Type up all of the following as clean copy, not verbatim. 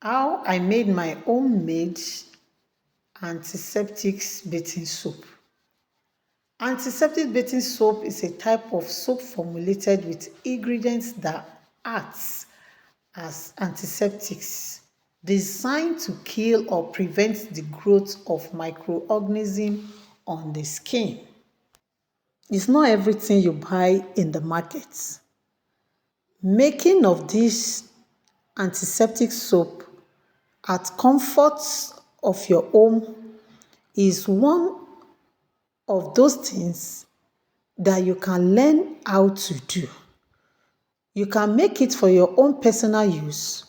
How I made my homemade antiseptic bathing soap. Antiseptic bathing soap is a type of soap formulated with ingredients that acts as antiseptics, designed to kill or prevent the growth of microorganisms on the skin. It's not everything you buy in the market. Making of this antiseptic soap at comfort of your home is one of those things that you can learn how to do. You can make it for your own personal use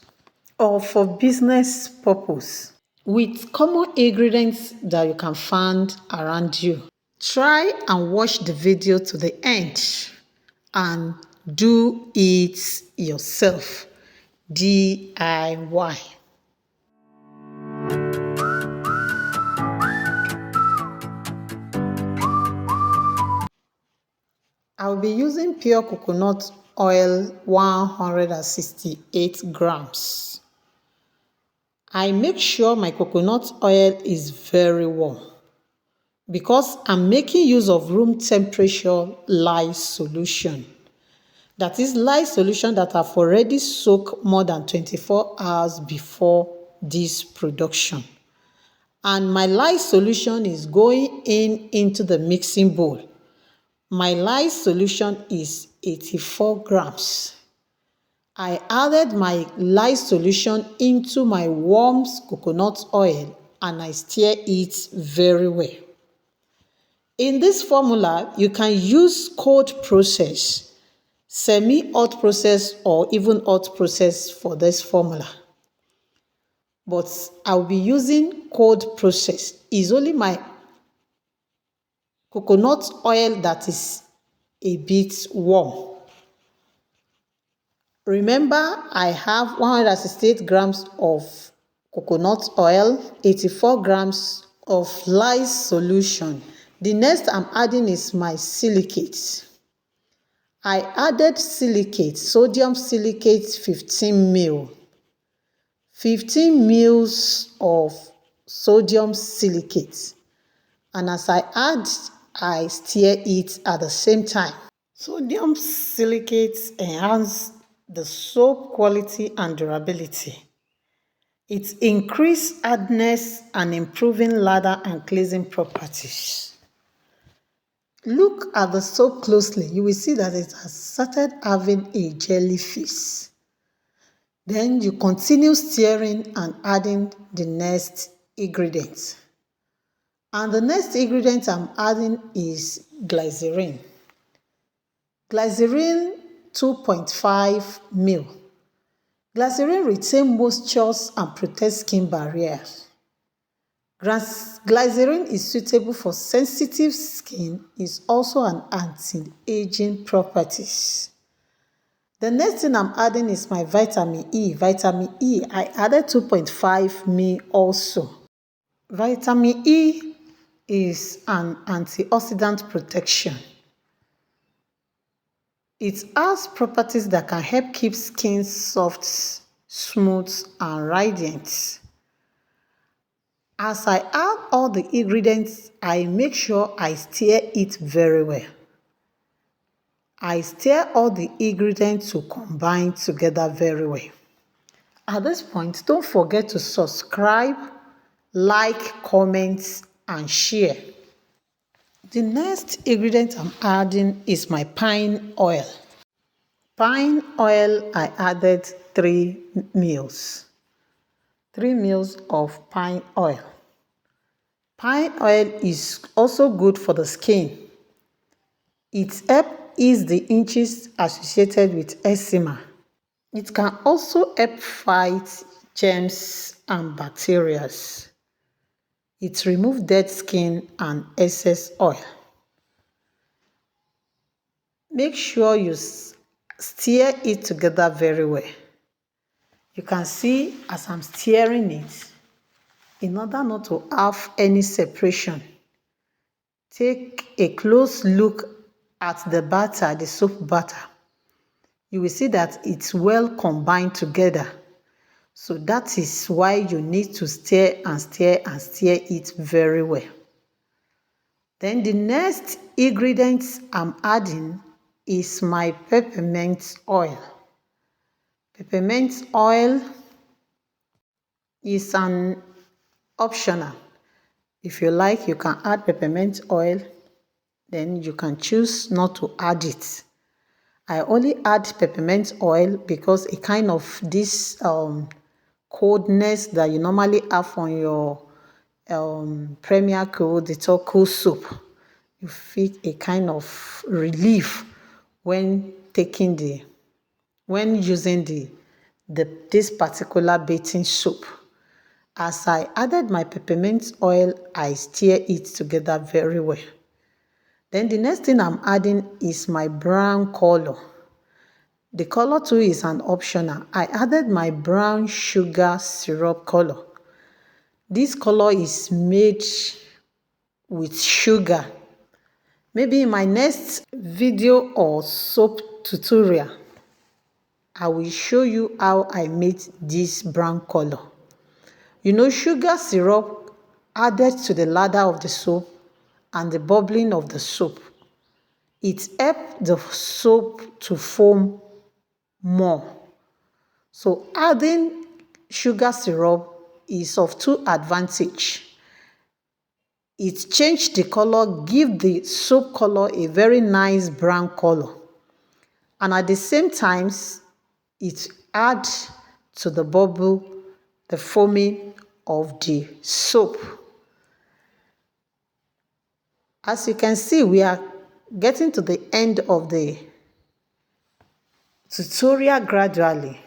or for business purpose with common ingredients that you can find around you. Try and watch the video to the end and do it yourself. DIY. I'll be using pure coconut oil 168 grams. I make sure my coconut oil is very warm because I'm making use of room temperature lye solution. That is lye solution that I've already soaked more than 24 hours before this production. And my lye solution is going into the mixing bowl. My lye solution is 84 grams. I added my lye solution into my warm coconut oil and I stir it very well. In this formula, you can use cold process, semi-hot process, or even hot process for this formula. But I'll be using cold process. It's only my coconut oil that is a bit warm. Remember, I have 168 grams of coconut oil, 84 grams of lye solution. The next I'm adding is my silicate. I added silicate, sodium silicate 15 ml. 15 ml of sodium silicate. And as I add, I stir it at the same time. Sodium silicate enhances the soap quality and durability. It increases hardness and improving lather and cleansing properties. Look at the soap closely. You will see that it has started having a jellyfish. Then you continue stirring and adding the next ingredient. And the next ingredient I'm adding is glycerin. Glycerin 2.5 ml. Glycerin retains moisture and protects skin barriers. Glycerin is suitable for sensitive skin. It's also an anti-aging properties. The next thing I'm adding is my vitamin E. Vitamin E, I added 2.5 ml also. Vitamin E is an antioxidant protection. It has properties that can help keep skin soft, smooth, and radiant. As I add all the ingredients, I make sure I stir it very well. I stir all the ingredients to combine together very well. At this point, don't forget to subscribe, like, comment, and share. The next ingredient I'm adding is my pine oil. Pine oil, I added 3 ml. 3 ml of pine oil. Pine oil is also good for the skin. It helps ease the itches associated with eczema. It can also help fight germs and bacteria. It removes dead skin and excess oil. Make sure you stir it together very well. You can see as I'm stirring it, in order not to have any separation, take a close look at the batter, the soap batter. You will see that it's well combined together. So that is why you need to stir and stir and stir it very well. Then the next ingredient I'm adding is my peppermint oil. Peppermint oil is an optional. If you like, you can add peppermint oil, then you can choose not to add it. I only add peppermint oil because it kind of this coldness that you normally have on your Premier Cool, the cool soup. You feel a kind of relief when using this particular bathing soap. As I added my peppermint oil, I stir it together very well. Then the next thing I'm adding is my brown color. The color too is an optional. I added my brown sugar syrup color. This color is made with sugar. Maybe in my next video or soap tutorial, I will show you how I made this brown color. You know, sugar syrup added to the lather of the soap and the bubbling of the soap, it helps the soap to foam more. So adding sugar syrup is of two advantages. It changes the color, give the soap color a very nice brown color. And at the same time, it adds to the bubble, the foaming of the soap. As you can see, we are getting to the end of the tutorial gradually.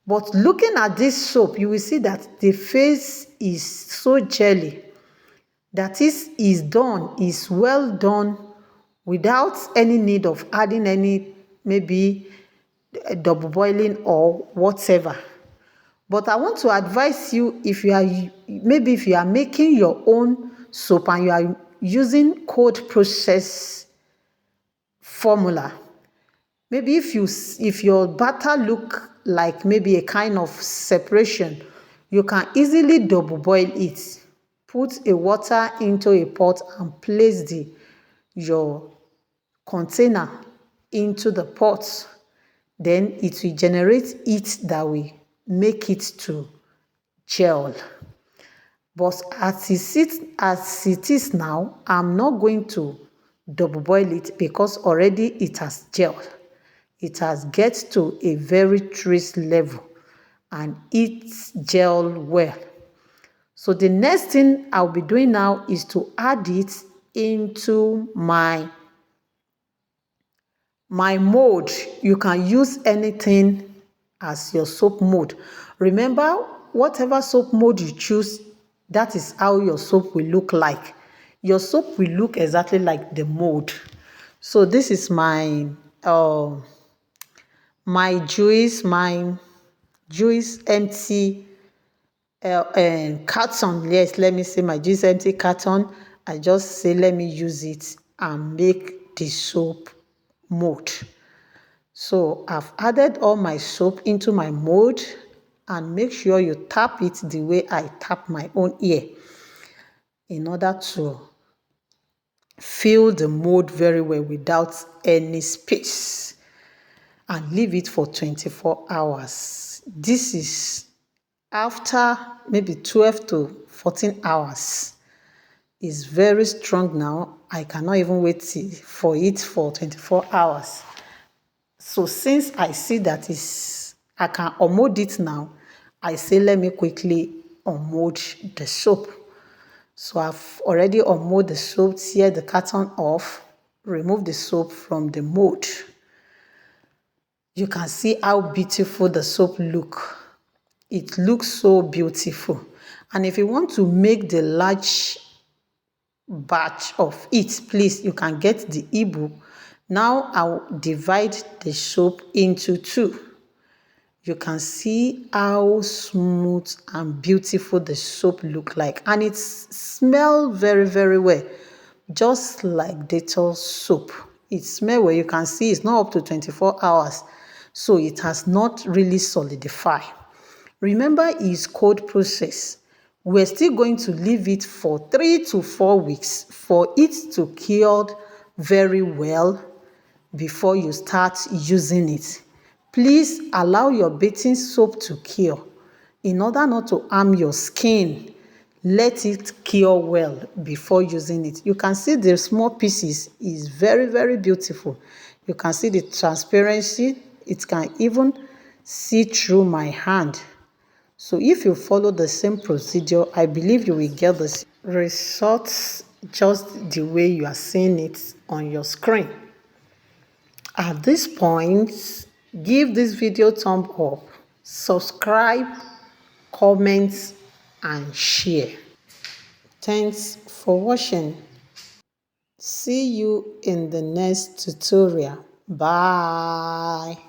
But looking at this soap, you will see that the face is so jelly. That is well done without any need of adding any maybe double boiling or whatever. But I want to advise you, if you are making your own soap and you are using cold process formula, maybe if your batter look like maybe a kind of separation, you can easily double boil it. Put a water into a pot and place your container into the pot. Then it will generate heat that will make it to gel. But as it is now, I'm not going to double boil it because already it has gelled. It has get to a very trace level and it's gel well. So the next thing I'll be doing now is to add it into my mold. You can use anything as your soap mold. Remember, whatever soap mold you choose, that is how your soap will look like. Your soap will look exactly like the mold. So this is my juice empty carton. Yes, let me say my juice empty carton. I just say let me use it and make the soap mold. So I've added all my soap into my mold, and make sure you tap it the way I tap my own ear in order to fill the mold very well without any space, and leave it for 24 hours. This is after maybe 12 to 14 hours. It's very strong now. I cannot even wait for it for 24 hours. So since I see that I can unmold it now, I say let me quickly unmold the soap. So I've already unmolded the soap, tear the carton off, remove the soap from the mold. You can see how beautiful the soap look. It looks so beautiful. And if you want to make the large batch of it, please, you can get the ebook. Now I'll divide the soap into two. You can see how smooth and beautiful the soap look like, and it smells very, very well, just like Dettol soap. It smells well. You can see it's not up to 24 hours, so it has not really solidified. Remember, it's cold process. We're still going to leave it for 3 to 4 weeks for it to cure very well before you start using it. Please allow your bathing soap to cure. In order not to harm your skin, let it cure well before using it. You can see the small pieces is very, very beautiful. You can see the transparency. It can even see through my hand. So if you follow the same procedure, I believe you will get the results just the way you are seeing it on your screen. At this point, give this video thumb up, subscribe, comment, and share. Thanks for watching. See you in the next tutorial. Bye.